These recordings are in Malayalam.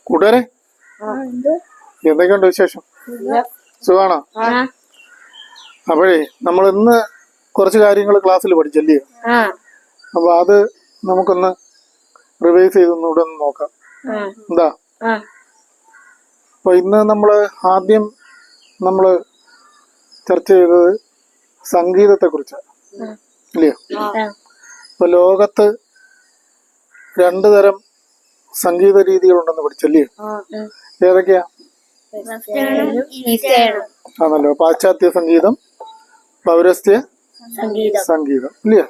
കൂട്ടുകാരെ എന്തൊക്കെയുണ്ട് വിശേഷം? സുഖാണോ? അപ്പോഴേ നമ്മൾ ഇന്ന് കുറച്ച് കാര്യങ്ങൾ ക്ലാസ്സിൽ പഠിച്ചല്ലേ? അപ്പൊ അത് നമുക്കൊന്ന് റിവൈസ് ചെയ്തൊന്നുകൂടെ ഒന്ന് നോക്കാം. എന്താ? അപ്പൊ ഇന്ന് ആദ്യം നമ്മള് ചർച്ച ചെയ്തത് സംഗീതത്തെ കുറിച്ചാണ്, ഇല്ലയോ? ഇപ്പൊ ലോകത്ത് 2 തരം സംഗീത രീതികളുണ്ടെന്ന് പഠിച്ചല്ലേ? ഏതൊക്കെയാ? ആണല്ലോ, പാശ്ചാത്യ സംഗീതം, പൗരസ്ത്യ സംഗീതം, ഇല്ലയോ?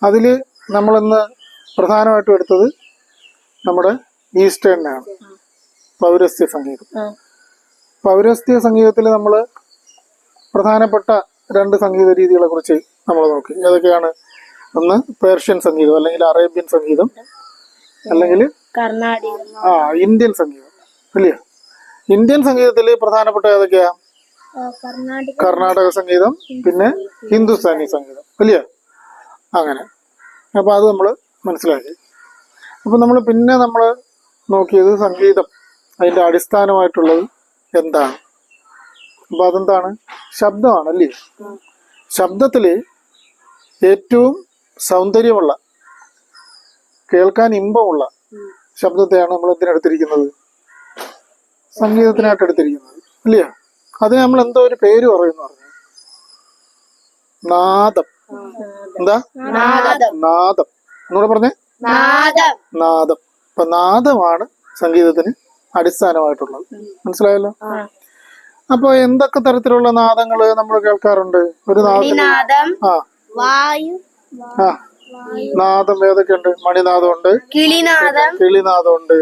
അതില് നമ്മളിന്ന് പ്രധാനമായിട്ടും എടുത്തത് നമ്മുടെ ഈസ്റ്റേണിനാണ്, പൗരസ്ത്യ സംഗീതം. പൗരസ്ത്യ സംഗീതത്തിൽ നമ്മൾ പ്രധാനപ്പെട്ട 2 സംഗീത രീതികളെ കുറിച്ച് നമ്മൾ നോക്കി. ഏതൊക്കെയാണ്? ഒന്ന് പേർഷ്യൻ സംഗീതം, അല്ലെങ്കിൽ അറേബ്യൻ സംഗീതം, അല്ലെങ്കിൽ ഇന്ത്യൻ സംഗീതം, ഇല്ലയോ? ഇന്ത്യൻ സംഗീതത്തിൽ പ്രധാനപ്പെട്ട ഏതൊക്കെയാ? കർണാടക സംഗീതം, പിന്നെ ഹിന്ദുസ്ഥാനി സംഗീതം, ഇല്ലയോ? അങ്ങനെ. അപ്പൊ അത് നമ്മൾ മനസ്സിലാക്കി. അപ്പൊ നമ്മൾ നോക്കിയത് സംഗീതം, അതിന്റെ അടിസ്ഥാനമായിട്ടുള്ളത് എന്താണ്? അപ്പൊ അതെന്താണ്? ശബ്ദമാണ്, അല്ലേ? ശബ്ദത്തില് ഏറ്റവും സൗന്ദര്യമുള്ള, കേൾക്കാൻ ഇമ്പമുള്ള ശബ്ദത്തെയാണ് നമ്മൾ എന്തിനെടുത്തിരിക്കുന്നത്? സംഗീതത്തിനായിട്ട് എടുത്തിരിക്കുന്നത്, ഇല്ലയോ? അതിന് നമ്മൾ എന്തോ ഒരു പേര് പറയുന്നു പറഞ്ഞു. നാദം. എന്താ? നാദം. എന്നൂടെ പറഞ്ഞേ. നാദം. അപ്പൊ നാദമാണ് സംഗീതത്തിന് അടിസ്ഥാനമായിട്ടുള്ളത്. മനസ്സിലായല്ലോ? അപ്പൊ എന്തൊക്കെ തരത്തിലുള്ള നാദങ്ങള് നമ്മൾ കേൾക്കാറുണ്ട്? ഒരു നാദം. നാദം ഏതൊക്കെയുണ്ട്? മണിനാദമുണ്ട്, കിളിനാദമുണ്ട്,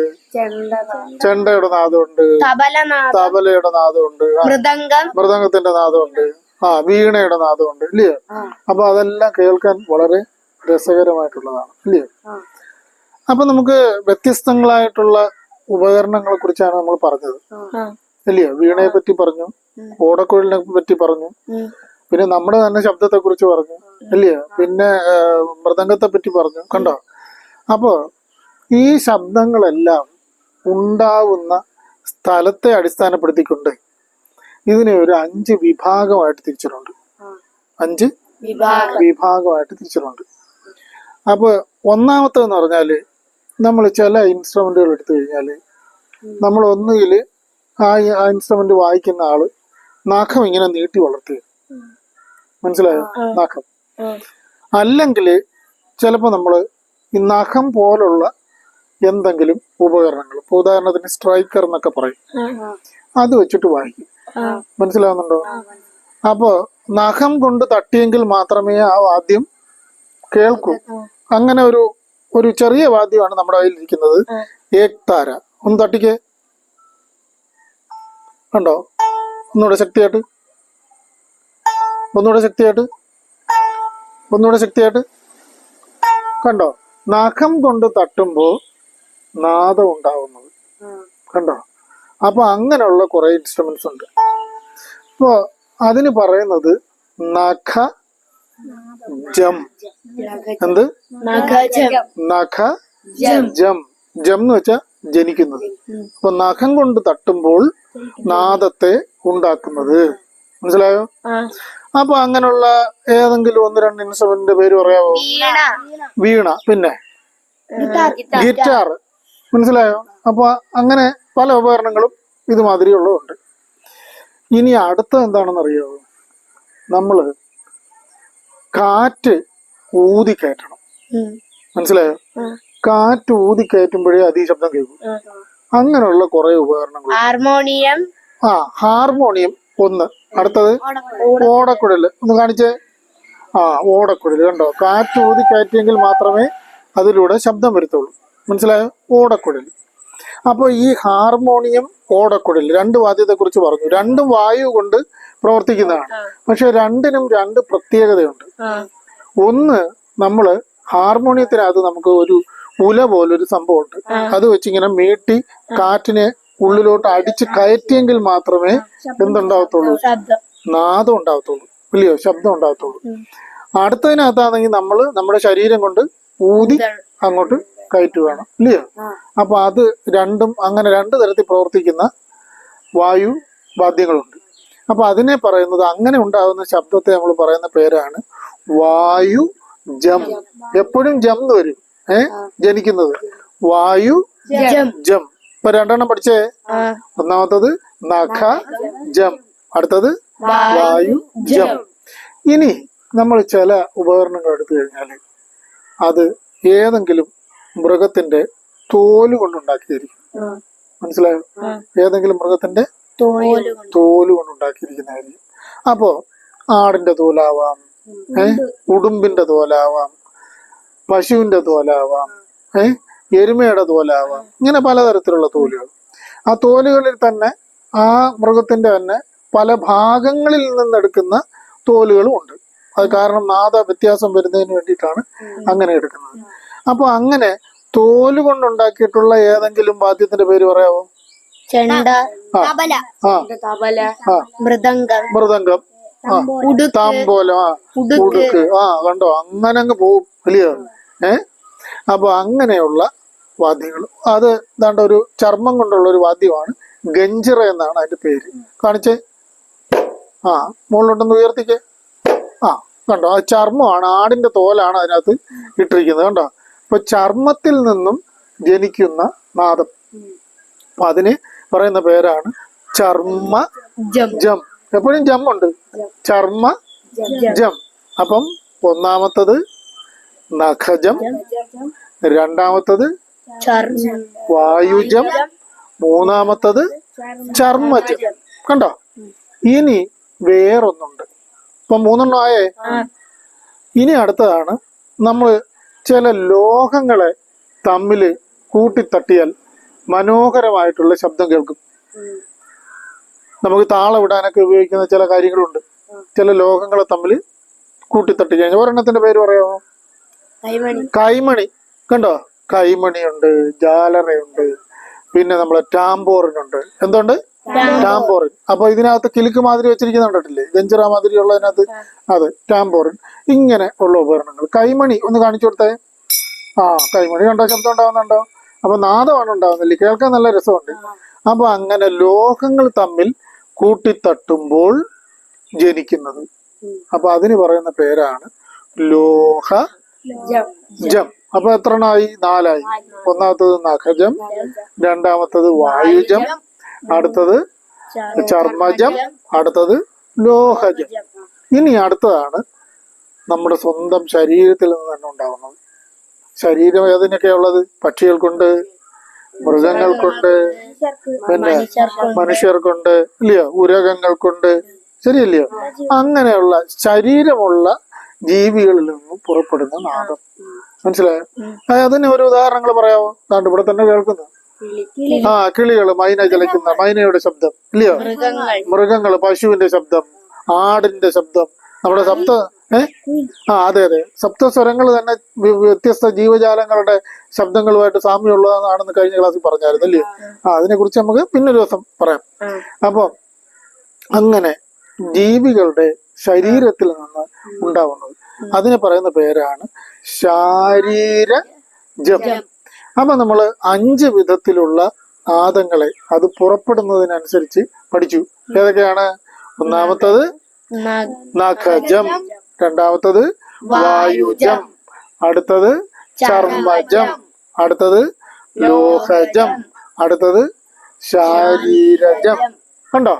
ചെണ്ടയുടെ നാദമുണ്ട്, തബലയുടെ നാദമുണ്ട്, മൃദംഗത്തിന്റെ നാദമുണ്ട്, വീണയുടെ നാദമുണ്ട്, ഇല്ലയോ? അപ്പൊ അതെല്ലാം കേൾക്കാൻ വളരെ രസകരമായിട്ടുള്ളതാണ്, ഇല്ലയോ? അപ്പൊ നമുക്ക് വ്യത്യസ്തങ്ങളായിട്ടുള്ള ഉപകരണങ്ങളെ കുറിച്ചാണ് നമ്മൾ പറഞ്ഞത്, ഇല്ലയോ? വീണയെ പറ്റി പറഞ്ഞു, ഓടക്കുഴലിനെ പറ്റി പറഞ്ഞു, പിന്നെ നമ്മുടെ തന്നെ ശബ്ദത്തെ കുറിച്ച് പറഞ്ഞു, ഇല്ലയോ? പിന്നെ മൃദംഗത്തെ പറ്റി പറഞ്ഞു. കണ്ടോ? അപ്പോ ഈ ശബ്ദങ്ങളെല്ലാം ഉണ്ടാവുന്ന സ്ഥലത്തെ അടിസ്ഥാനപ്പെടുത്തിക്കൊണ്ട് ഇതിനെ ഒരു 5 വിഭാഗമായിട്ട് തിരിച്ചിട്ടുണ്ട്. 5 വിഭാഗമായിട്ട് തിരിച്ചിട്ടുണ്ട്. അപ്പൊ ഒന്നാമത്തെന്ന് പറഞ്ഞാല്, നമ്മൾ ചില ഇൻസ്ട്രുമെന്റുകൾ എടുത്തു കഴിഞ്ഞാല് നമ്മൾ ഒന്നുകിൽ ആ ഇൻസ്ട്രുമെന്റ് വായിക്കുന്ന ആള് നഖം ഇങ്ങനെ നീട്ടി വളർത്തുക. മനസ്സിലായോ? നഖം. അല്ലെങ്കിൽ ചിലപ്പോ നമ്മള് ഈ നഖം പോലുള്ള എന്തെങ്കിലും ഉപകരണങ്ങൾ, ഇപ്പൊ ഉദാഹരണത്തിന് സ്ട്രൈക്കർ എന്നൊക്കെ പറയും, അത് വെച്ചിട്ട് വായിക്കും. മനസ്സിലാവുന്നുണ്ടോ? അപ്പോ നഖം കൊണ്ട് തട്ടിയെങ്കിൽ മാത്രമേ ആ വാദ്യം കേൾക്കൂ. അങ്ങനെ ഒരു ചെറിയ വാദ്യമാണ് നമ്മുടെ കയ്യിൽ ഇരിക്കുന്നത്, ഏക്താര. ഒന്ന് തട്ടിക്കേ. കണ്ടോ? ഒന്നുകൂടെ ശക്തിയായിട്ട്, ഒന്നുകൂടെ ശക്തിയായിട്ട്. കണ്ടോ? നഖം കൊണ്ട് തട്ടുമ്പോ നാദം ഉണ്ടാവുന്നത്. കണ്ടോ? അപ്പൊ അങ്ങനെയുള്ള കുറെ ഇൻസ്ട്രുമെന്റ്സ് ഉണ്ട്. അപ്പോ അതിന് പറയുന്നത് നഖ ജം. എന്ത്? നഖ ജം. ജം എന്ന് വെച്ചാ ജനിക്കുന്നത്. അപ്പൊ നഖം കൊണ്ട് തട്ടുമ്പോൾ നാദത്തെ ഉണ്ടാക്കുന്നത്. മനസ്സിലായോ? അപ്പൊ അങ്ങനെയുള്ള ഏതെങ്കിലും 1-2 ഇൻസ്ട്രുമെന്റിന്റെ പേര് പറയാമോ? വീണ, പിന്നെ ഗിറ്റാർ. മനസ്സിലായോ? അപ്പൊ അങ്ങനെ പല ഉപകരണങ്ങളും ഇതുമാതിരിയുള്ളതുണ്ട്. ഇനി അടുത്ത എന്താണെന്ന് അറിയാമോ? നമ്മള് കാറ്റ് ഊതി കയറ്റണം. മനസ്സിലായോ? കാറ്റ് ഊതി കയറ്റുമ്പോഴേ അതീ ശബ്ദം കേൾക്കും. അങ്ങനെയുള്ള കുറെ ഉപകരണങ്ങൾ. ഹാർമോണിയം ഒന്ന്. അടുത്തത് ഓടക്കുഴൽ. ഒന്ന് കാണിച്ചേ. ഓടക്കുഴൽ. കണ്ടോ? കാറ്റ് ഊതി കയറ്റിയെങ്കിൽ മാത്രമേ അതിലൂടെ ശബ്ദം വരുത്തുള്ളൂ. മനസ്സിലായോ? ഓടക്കുഴൽ. അപ്പൊ ഈ ഹാർമോണിയം, ഓടക്കുഴൽ 2 വാദ്യത്തെ കുറിച്ച് പറഞ്ഞു. 2ഉം വായു കൊണ്ട് പ്രവർത്തിക്കുന്നതാണ്. പക്ഷെ 2നും 2 പ്രത്യേകതയുണ്ട്. ഒന്ന്, നമ്മള് ഹാർമോണിയത്തിനകത്ത് നമുക്ക് ഒരു ഉല പോലൊരു സംഭവമുണ്ട്. അത് വെച്ചിങ്ങനെ മീട്ടി കാറ്റിനെ ഉള്ളിലോട്ട് അടിച്ച് കയറ്റിയെങ്കിൽ മാത്രമേ എന്തുണ്ടാവത്തുള്ളൂ? നാദം ഉണ്ടാവത്തുള്ളൂ, ഇല്ലയോ? ശബ്ദം ഉണ്ടാവത്തുള്ളൂ. അടുത്തതിനകത്താണെങ്കിൽ നമ്മുടെ ശരീരം കൊണ്ട് ഊതി അങ്ങോട്ട് കയറ്റ് വേണം, ഇല്ലയോ? അപ്പൊ അത് രണ്ടും അങ്ങനെ രണ്ട് തരത്തിൽ പ്രവർത്തിക്കുന്ന വായു വാദ്യങ്ങളുണ്ട്. അപ്പൊ അതിനെ പറയുന്നത്, അങ്ങനെ ഉണ്ടാകുന്ന ശബ്ദത്തെ നമ്മൾ പറയുന്ന പേരാണ് വായു ജം. എപ്പോഴും ജം എന്ന് വരും, ജനിക്കുന്നത് വായു ജം. ഇപ്പൊ രണ്ടെണ്ണം പഠിച്ചേ. ഒന്നാമത്തത് നഖ ജം, അടുത്തത് വായു ജം. ഇനി നമ്മൾ ചില ഉപകരണങ്ങൾ എടുത്തു കഴിഞ്ഞാല് അത് ഏതെങ്കിലും മൃഗത്തിന്റെ തോല് കൊണ്ടുണ്ടാക്കിയിരിക്കും. മനസ്സിലായോ? ഏതെങ്കിലും മൃഗത്തിന്റെ തോല് കൊണ്ടുണ്ടാക്കിയിരിക്കുന്നതായിരിക്കും. അപ്പോ ആടിന്റെ തോലാവാം, ഉടുമ്പിന്റെ തോലാവാം, പശുവിന്റെ തോലാവാം, എരുമയുടെ തോലാവാം, ഇങ്ങനെ പലതരത്തിലുള്ള തോലുകൾ. ആ തോലുകളിൽ തന്നെ ആ മൃഗത്തിന്റെ തന്നെ പല ഭാഗങ്ങളിൽ നിന്നെടുക്കുന്ന തോലുകളും ഉണ്ട്. അത് കാരണം നാദ വ്യത്യാസം വരുന്നതിന് വേണ്ടിയിട്ടാണ് അങ്ങനെ എടുക്കുന്നത്. അപ്പൊ അങ്ങനെ തോല് കൊണ്ടുണ്ടാക്കിയിട്ടുള്ള ഏതെങ്കിലും വാദ്യത്തിന്റെ പേര് പറയാമോ? മൃദംഗം, താമ്പോലം, ഉടുക്ക്. കണ്ടോ, അങ്ങനെ അങ്ങ് പോവും, വലിയ. അപ്പൊ അങ്ങനെയുള്ള വാദ്യങ്ങൾ, അത് ദാണ്ട ഒരു ചർമ്മം കൊണ്ടുള്ള ഒരു വാദ്യമാണ് ഗഞ്ചിറ എന്നാണ് അതിന്റെ പേര്. കാണിച്ചേ. മുകളിലോട്ടൊന്ന് ഉയർത്തിക്കേ. കണ്ടോ, ആ ചർമ്മമാണ്, ആടിന്റെ തോലാണ് അതിനകത്ത് ഇട്ടിരിക്കുന്നത്. കണ്ടോ, അപ്പൊ ചർമ്മത്തിൽ നിന്നും ജനിക്കുന്ന നാദം. അപ്പൊ അതിന് പറയുന്ന പേരാണ് ചർമ്മ ജം. എപ്പോഴും ജം ഉണ്ട്, ചർമ്മ ജം. അപ്പം ഒന്നാമത്തത് നഖജം, രണ്ടാമത്തത് വായുജം, മൂന്നാമത്തത് ചർമ്മജം. കണ്ടോ, ഇനി വേറൊന്നുണ്ട്. ഇപ്പൊ 3 ആയേ. ഇനി അടുത്തതാണ്, നമ്മൾ ചില ലോഹങ്ങളെ തമ്മില് കൂട്ടിത്തട്ടിയാൽ മനോഹരമായിട്ടുള്ള ശബ്ദം കേൾക്കും. നമുക്ക് താളമിടാനൊക്കെ ഉപയോഗിക്കുന്ന ചില കാര്യങ്ങളുണ്ട്. ചില ലോഹങ്ങളെ തമ്മിൽ കൂട്ടിത്തട്ടി കഴിഞ്ഞാൽ, ഒരെണ്ണത്തിന്റെ പേര് പറയാമോ? കൈമണി. കണ്ടോ, കൈമണിയുണ്ട്, ജാലറയുണ്ട്, പിന്നെ നമ്മളെ ടാമ്പോറിനുണ്ട്. എന്തുണ്ട്? ടാമ്പോറിൻ. അപ്പൊ ഇതിനകത്ത് കിലുക്ക് മാതിരി വെച്ചിരിക്കുന്നുണ്ടില്ലേ, ഗഞ്ചിറ മാതിരി ഉള്ളതിനകത്ത്, അത് ടാമ്പോറിൻ. ഇങ്ങനെ ഉള്ള ഉപകരണങ്ങൾ. കൈമണി ഒന്ന് കാണിച്ചു കൊടുത്തേ. കൈമണി കണ്ടോ, ശബ്ദം ഉണ്ടാവുന്നുണ്ടോ? അപ്പൊ നാദമാണ് ഉണ്ടാവുന്നില്ലേ, കേൾക്കാൻ നല്ല രസമുണ്ട്. അപ്പൊ അങ്ങനെ ലോഹങ്ങൾ തമ്മിൽ കൂട്ടിത്തട്ടുമ്പോൾ ജനിക്കുന്നത്. അപ്പൊ അതിന് പറയുന്ന പേരാണ് ലോഹ ജം. അപ്പൊ എത്ര എണ്ണമായി? 4 ആയി. ഒന്നാമത്തത് നഖജം, രണ്ടാമത്തത് വായുജം, അടുത്തത് ചർമ്മജം, അടുത്തത് ലോഹജം. ഇനി അടുത്തതാണ് നമ്മുടെ സ്വന്തം ശരീരത്തിൽ നിന്ന് തന്നെ ഉണ്ടാവുന്നത്. ശരീരം ഏതിനൊക്കെ ഉള്ളത്? പക്ഷികൾക്കുണ്ട്, മൃഗങ്ങൾക്കുണ്ട്, പിന്നെ മനുഷ്യർക്കുണ്ട്, ഇല്ലയോ? ഉരകങ്ങൾക്കുണ്ട്, ശരിയല്ലയോ? അങ്ങനെയുള്ള ശരീരമുള്ള ജീവികളിൽ നിന്നും പുറപ്പെടുന്ന നാദം. മനസ്സിലായോ? അതിന് ഒരു ഉദാഹരണങ്ങൾ പറയാമോ? അതുകൊണ്ട് ഇവിടെ തന്നെ കേൾക്കുന്നു. കിളികള്, മൈന ചലിക്കുന്ന മൈനയുടെ ശബ്ദം, ഇല്ലയോ? മൃഗങ്ങള്, പശുവിന്റെ ശബ്ദം, ആടിന്റെ ശബ്ദം, നമ്മുടെ അതെ അതെ, സപ്തസ്വരങ്ങൾ തന്നെ വ്യത്യസ്ത ജീവജാലങ്ങളുടെ ശബ്ദങ്ങളുമായിട്ട് സാമ്യമുള്ളതാണെന്ന് കഴിഞ്ഞ ക്ലാസ്സിൽ പറഞ്ഞായിരുന്നു, അല്ലയോ? അതിനെ കുറിച്ച് നമുക്ക് പിന്നൊരു ദിവസം പറയാം. അപ്പൊ അങ്ങനെ ജീവികളുടെ ശരീരത്തിൽ നിന്ന് ഉണ്ടാവുന്നത്, അതിനെ പറയുന്ന പേരാണ് ശാരീരജം. അപ്പൊ നമ്മള് 5 വിധത്തിലുള്ള നാദങ്ങളെ അത് പുറപ്പെടുന്നതിനനുസരിച്ച് പഠിച്ചു. ഏതൊക്കെയാണ്? ഒന്നാമത്തത് നഖജം, രണ്ടാമത്തത് വായുജം, അടുത്തത് ചർമ്മജം, അടുത്തത് ലോഹജം, അടുത്തത് ശാരീരജം. കണ്ടോ?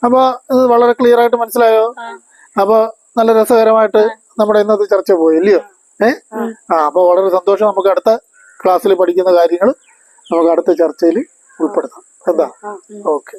അപ്പൊ ഇത് വളരെ ക്ലിയർ ആയിട്ട് മനസ്സിലായോ? അപ്പൊ നല്ല രസകരമായിട്ട് നമ്മുടെ ഇന്നത്തെ ചർച്ച പോയി, ഇല്ലയോ? അപ്പൊ വളരെ സന്തോഷം. നമുക്ക് അടുത്ത ക്ലാസ്സിൽ പഠിക്കുന്ന കാര്യങ്ങൾ നമുക്ക് അടുത്ത ചർച്ചയിൽ ഉൾപ്പെടുത്താം. എന്താ? ഓക്കെ.